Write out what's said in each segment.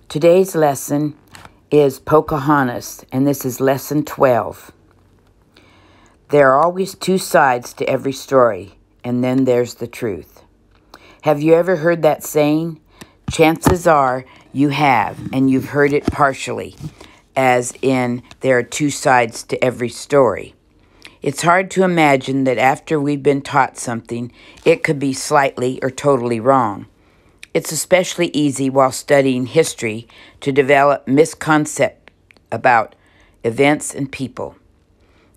Today's lesson is Pocahontas, and this is Lesson 12. There are always two sides to every story, and then there's the truth. Have you ever heard that saying? Chances are you have, and you've heard it partially, as in there are two sides to every story. It's hard to imagine that after we've been taught something, it could be slightly or totally wrong. It's especially easy while studying history to develop misconceptions about events and people.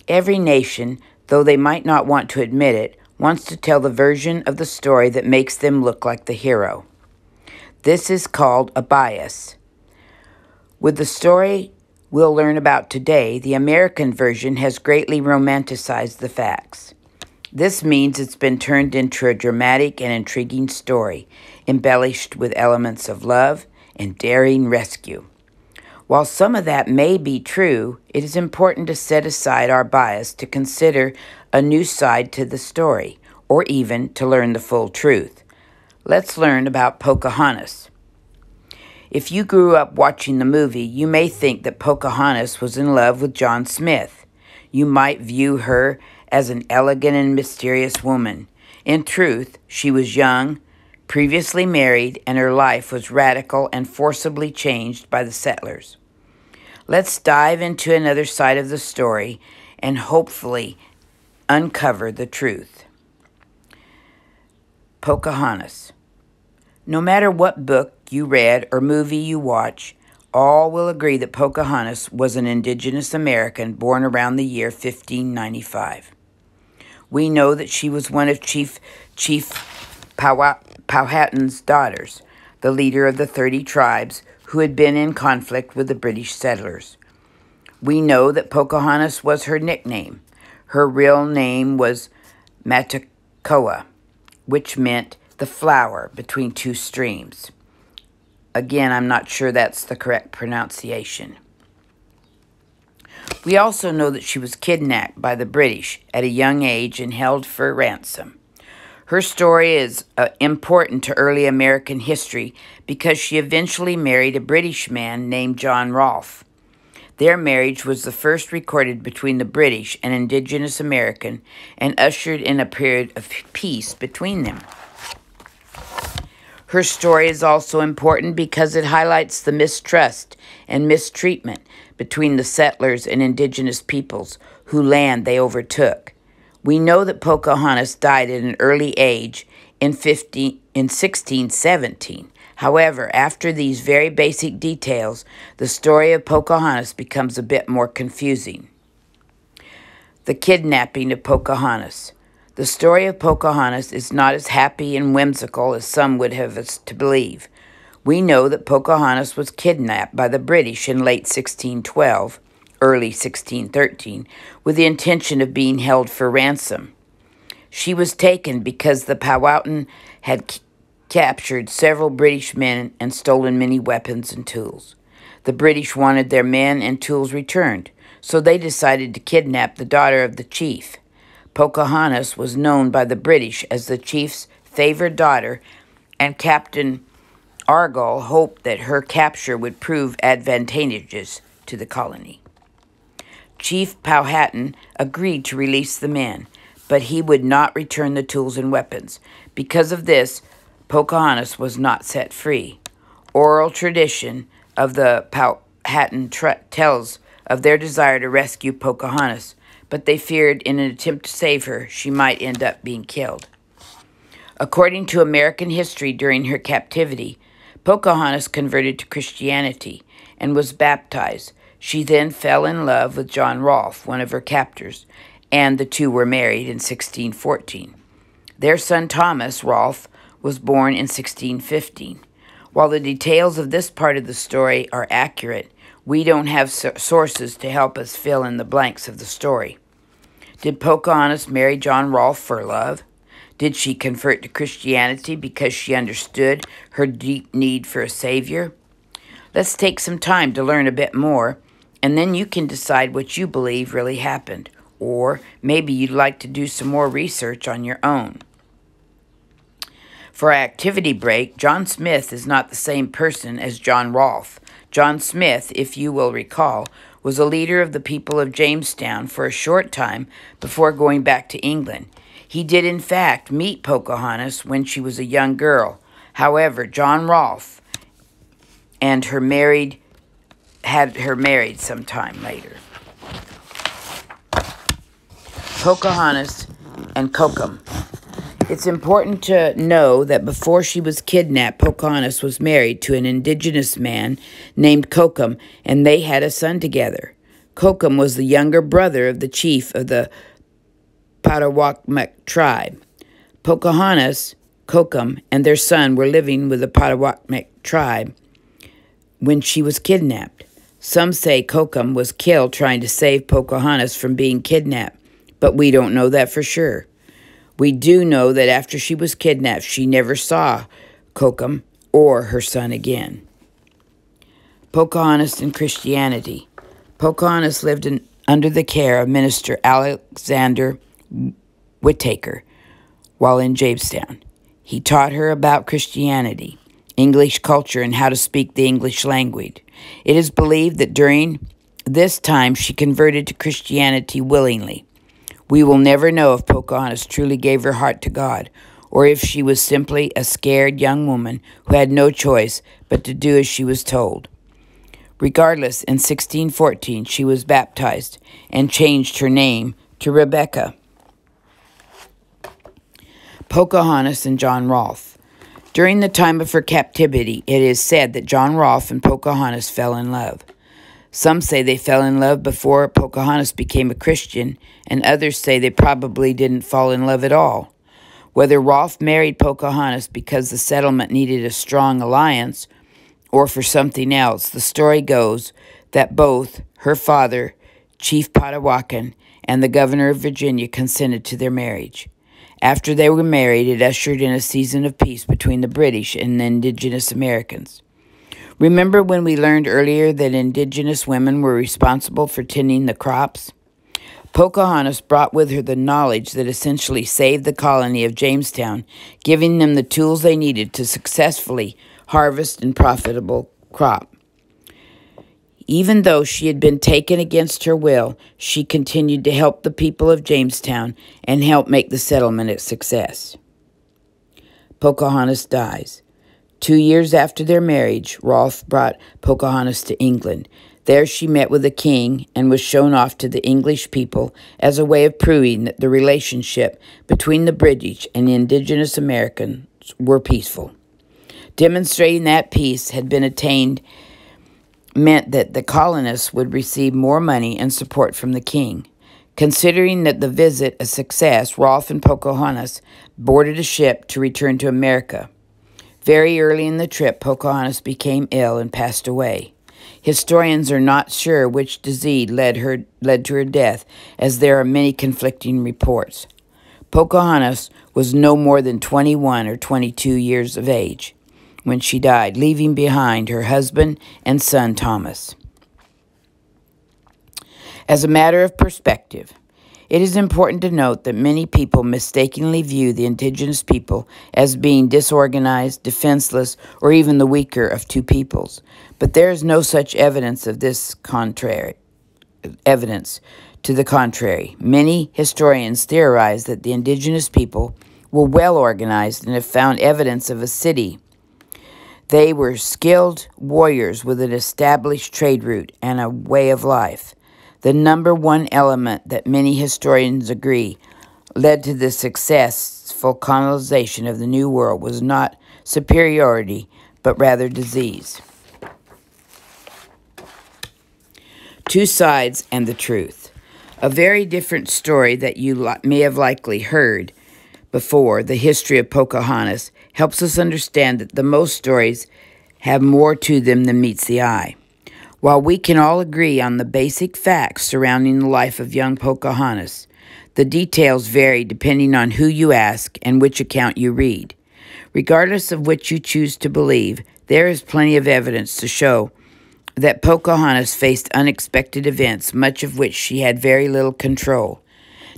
Every nation, though they might not want to admit it, wants to tell the version of the story that makes them look like the hero. This is called a bias. With the story we'll learn about today, the American version has greatly romanticized the facts. This means it's been turned into a dramatic and intriguing story, embellished with elements of love and daring rescue. While some of that may be true, it is important to set aside our bias to consider a new side to the story, or even to learn the full truth. Let's learn about Pocahontas. If you grew up watching the movie, you may think that Pocahontas was in love with John Smith. You might view her as an elegant and mysterious woman. In truth, she was young, previously married, and her life was radical and forcibly changed by the settlers. Let's dive into another side of the story and hopefully uncover the truth. Pocahontas. No matter what book you read or movie you watch, all will agree that Pocahontas was an indigenous American born around the year 1595. We know that she was one of Chief Powhatan's daughters, the leader of the 30 tribes who had been in conflict with the British settlers. We know that Pocahontas was her nickname. Her real name was Matacoa, which meant the flower between two streams. Again, I'm not sure that's the correct pronunciation. We also know that she was kidnapped by the British at a young age and held for ransom. Her story is important to early American history because she eventually married a British man named John Rolfe. Their marriage was the first recorded between the British and indigenous American and ushered in a period of peace between them. Her story is also important because it highlights the mistrust and mistreatment between the settlers and indigenous peoples whose land they overtook. We know that Pocahontas died at an early age in 1617. However, after these very basic details, the story of Pocahontas becomes a bit more confusing. The kidnapping of Pocahontas. The story of Pocahontas is not as happy and whimsical as some would have us to believe. We know that Pocahontas was kidnapped by the British in late 1612, early 1613, with the intention of being held for ransom. She was taken because the Powhatan had captured several British men and stolen many weapons and tools. The British wanted their men and tools returned, so they decided to kidnap the daughter of the chief. Pocahontas was known by the British as the chief's favored daughter, and Captain Argall hoped that her capture would prove advantageous to the colony. Chief Powhatan agreed to release the men, but he would not return the tools and weapons. Because of this, Pocahontas was not set free. Oral tradition of the Powhatan tells of their desire to rescue Pocahontas, but they feared in an attempt to save her, she might end up being killed. According to American history during her captivity, Pocahontas converted to Christianity and was baptized. She then fell in love with John Rolfe, one of her captors, and the two were married in 1614. Their son Thomas Rolfe was born in 1615. While the details of this part of the story are accurate, we don't have sources to help us fill in the blanks of the story. Did Pocahontas marry John Rolfe for love? Did she convert to Christianity because she understood her deep need for a savior? Let's take some time to learn a bit more, and then you can decide what you believe really happened, or maybe you'd like to do some more research on your own. For our activity break, John Smith is not the same person as John Rolfe. John Smith, if you will recall, was a leader of the people of Jamestown for a short time before going back to England. He did, in fact, meet Pocahontas when she was a young girl. However, John Rolfe and had her married sometime later. Pocahontas and Kokum. It's important to know that before she was kidnapped, Pocahontas was married to an indigenous man named Kokum, and they had a son together. Kokum was the younger brother of the chief of the Potawatomi tribe. Pocahontas, Kokum, and their son were living with the Potawatomi tribe when she was kidnapped. Some say Kokum was killed trying to save Pocahontas from being kidnapped, but we don't know that for sure. We do know that after she was kidnapped, she never saw Kokum or her son again. Pocahontas and Christianity. Pocahontas lived under the care of Minister Alexander Whittaker while in Jamestown. He taught her about Christianity, English culture, and how to speak the English language. It is believed that during this time she converted to Christianity willingly. We will never know if Pocahontas truly gave her heart to God, or if she was simply a scared young woman who had no choice but to do as she was told. Regardless, in 1614 she was baptized and changed her name to Rebecca. Pocahontas and John Rolfe. During the time of her captivity, it is said that John Rolfe and Pocahontas fell in love. Some say they fell in love before Pocahontas became a Christian, and others say they probably didn't fall in love at all. Whether Rolfe married Pocahontas because the settlement needed a strong alliance or for something else, the story goes that both her father, Chief Potawatomi, and the governor of Virginia consented to their marriage. After they were married, it ushered in a season of peace between the British and the indigenous Americans. Remember when we learned earlier that indigenous women were responsible for tending the crops? Pocahontas brought with her the knowledge that essentially saved the colony of Jamestown, giving them the tools they needed to successfully harvest a profitable crop. Even though she had been taken against her will, she continued to help the people of Jamestown and help make the settlement a success. Pocahontas dies. 2 years after their marriage, Rolfe brought Pocahontas to England. There she met with the king and was shown off to the English people as a way of proving that the relationship between the British and the indigenous Americans were peaceful. Demonstrating that peace had been attained meant that the colonists would receive more money and support from the king. Considering that the visit a success, Rolfe and Pocahontas boarded a ship to return to America. Very early in the trip, Pocahontas became ill and passed away. Historians are not sure which disease led to her death, as there are many conflicting reports. Pocahontas was no more than 21 or 22 years of age when she died, leaving behind her husband and son Thomas. As a matter of perspective, it is important to note that many people mistakenly view the indigenous people as being disorganized, defenseless, or even the weaker of two peoples. But there is no such evidence to the contrary. Many historians theorize that the indigenous people were well organized and have found evidence of a city. They were skilled warriors with an established trade route and a way of life. The number one element that many historians agree led to the successful colonization of the New World was not superiority, but rather disease. Two sides and the truth. A very different story that you may have likely heard before, the history of Pocahontas, helps us understand that the most stories have more to them than meets the eye. While we can all agree on the basic facts surrounding the life of young Pocahontas, the details vary depending on who you ask and which account you read. Regardless of which you choose to believe, there is plenty of evidence to show that Pocahontas faced unexpected events, much of which she had very little control.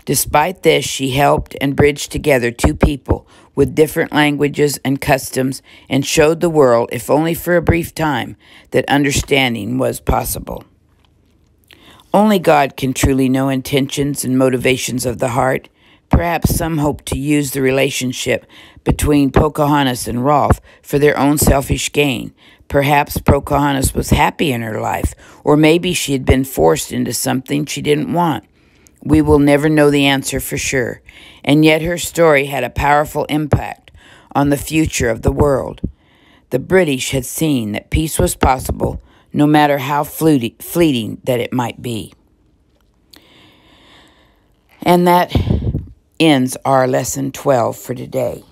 Despite this, she helped and bridged together two people with different languages and customs and showed the world, if only for a brief time, that understanding was possible. Only God can truly know intentions and motivations of the heart. Perhaps some hope to use the relationship between Pocahontas and Rolfe for their own selfish gain. Perhaps Pocahontas was happy in her life, or maybe she had been forced into something she didn't want. We will never know the answer for sure, and yet her story had a powerful impact on the future of the world. The British had seen that peace was possible, no matter how fleeting that it might be. And that ends our lesson 12 for today.